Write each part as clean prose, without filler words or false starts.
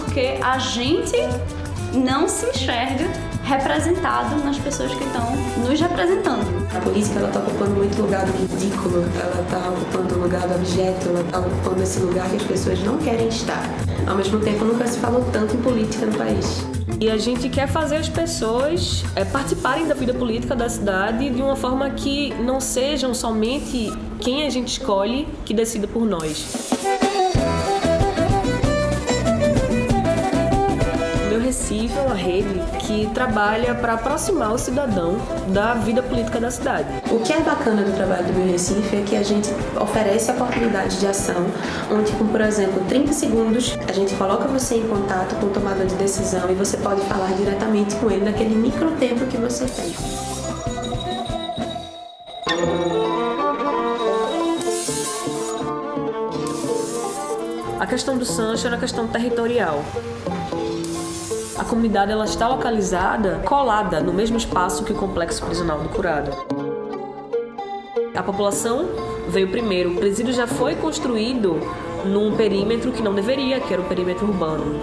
porque a gente não se enxerga representado nas pessoas que estão nos representando. A política, ela está ocupando muito lugar do ridículo, ela está ocupando o lugar do objeto, ela está ocupando esse lugar que as pessoas não querem estar. Ao mesmo tempo, nunca se falou tanto em política no país. E a gente quer fazer as pessoas participarem da vida política da cidade de uma forma que não sejam somente quem a gente escolhe que decida por nós. Recife é uma rede que trabalha para aproximar o cidadão da vida política da cidade. O que é bacana do trabalho do Meu Recife é que a gente oferece oportunidades de ação, onde, com, por exemplo, 30 segundos, a gente coloca você em contato com o tomador de decisão e você pode falar diretamente com ele naquele micro tempo que você tem. A questão do Sancho é uma questão territorial. A comunidade ela está localizada, colada no mesmo espaço que o complexo prisional do Curado. A população veio primeiro. O presídio já foi construído num perímetro que não deveria, que era o perímetro urbano.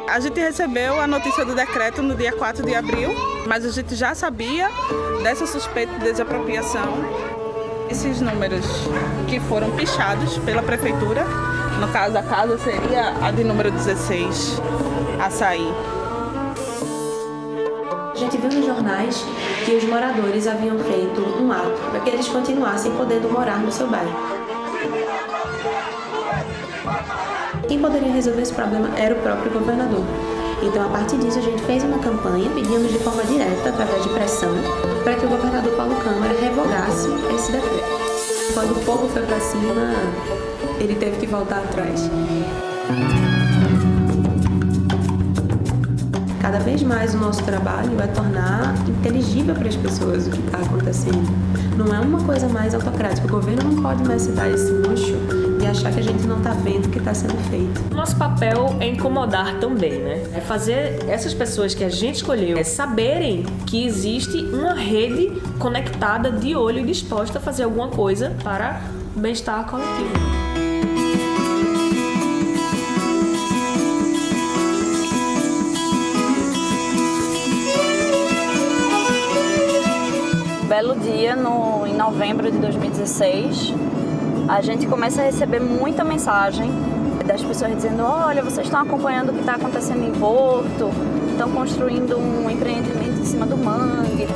A gente recebeu a notícia do decreto no dia 4 de abril, mas a gente já sabia dessa suspeita de desapropriação. Esses números que foram pichados pela prefeitura, no caso a casa seria a de número 16, Açaí. A gente viu nos jornais que os moradores haviam feito um ato para que eles continuassem podendo morar no seu bairro. Quem poderia resolver esse problema era o próprio governador. Então, a partir disso, a gente fez uma campanha, pedimos de forma direta, através de pressão, para que o governador Paulo Câmara revogasse esse decreto. Quando o povo foi para cima, ele teve que voltar atrás. Cada vez mais o nosso trabalho vai tornar inteligível para as pessoas o que está acontecendo. Não é uma coisa mais autocrática. O governo não pode mais se dar esse luxo e achar que a gente não está vendo o que está sendo feito. Nosso papel é incomodar também, né? É fazer essas pessoas que a gente escolheu saberem que existe uma rede conectada, de olho e disposta a fazer alguma coisa para o bem-estar coletivo. Belo dia, em novembro de 2016, a gente começa a receber muita mensagem das pessoas dizendo: olha, vocês estão acompanhando o que está acontecendo em Porto, estão construindo um empreendimento em cima do mangue.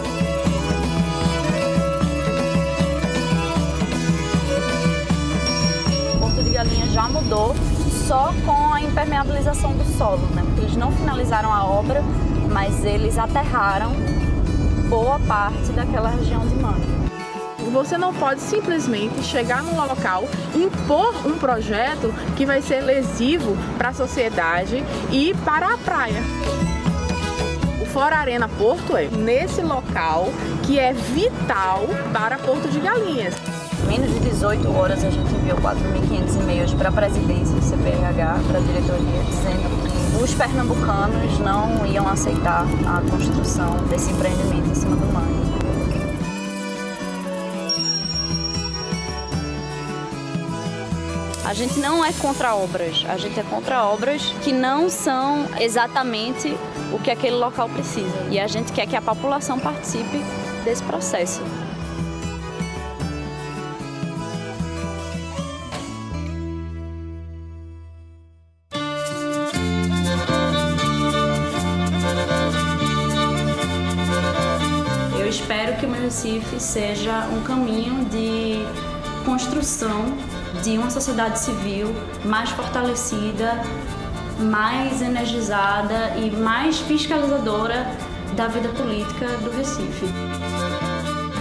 Porto de Galinhas já mudou só com a impermeabilização do solo, né? Porque eles não finalizaram a obra, mas eles aterraram boa parte daquela região de mangue. Você não pode simplesmente chegar num local, impor um projeto que vai ser lesivo para a sociedade e para a praia. O Fora Arena Porto é nesse local que é vital para Porto de Galinhas. Em menos de 18 horas a gente enviou 4.500 e-mails para a presidência do CPRH, para a diretoria, dizendo que os pernambucanos não iam aceitar a construção desse empreendimento em cima do mangue. A gente não é contra obras, a gente é contra obras que não são exatamente o que aquele local precisa. E a gente quer que a população participe desse processo. Eu espero que o Meu Recife seja um caminho de construção de uma sociedade civil mais fortalecida, mais energizada e mais fiscalizadora da vida política do Recife.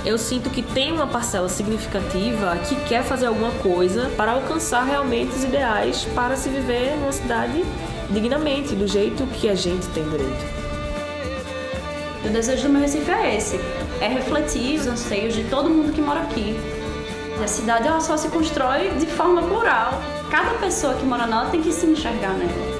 Eu sinto que tem uma parcela significativa que quer fazer alguma coisa para alcançar realmente os ideais para se viver numa cidade dignamente, do jeito que a gente tem direito. O desejo do Meu Recife é esse, é refletir os anseios de todo mundo que mora aqui. A cidade ela só se constrói de forma plural. Cada pessoa que mora nela tem que se enxergar nela.